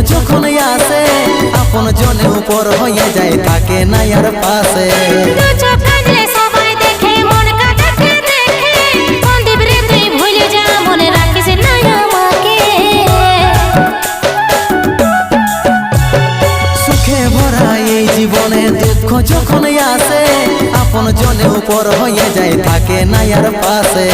যখন আসে আপন জনে উপর হয়ে যায় থাকে না আর পাশে। সবাই দেখে মন কাটাতে দেখে সন্দীপ রে তুই ভুলে যা মনে রাখিস না আমাকে। সুখে ভরা এই জীবনে দুঃখ যখন আসে আপন জনে উপর হয়ে যায় থাকে না আর পাশে।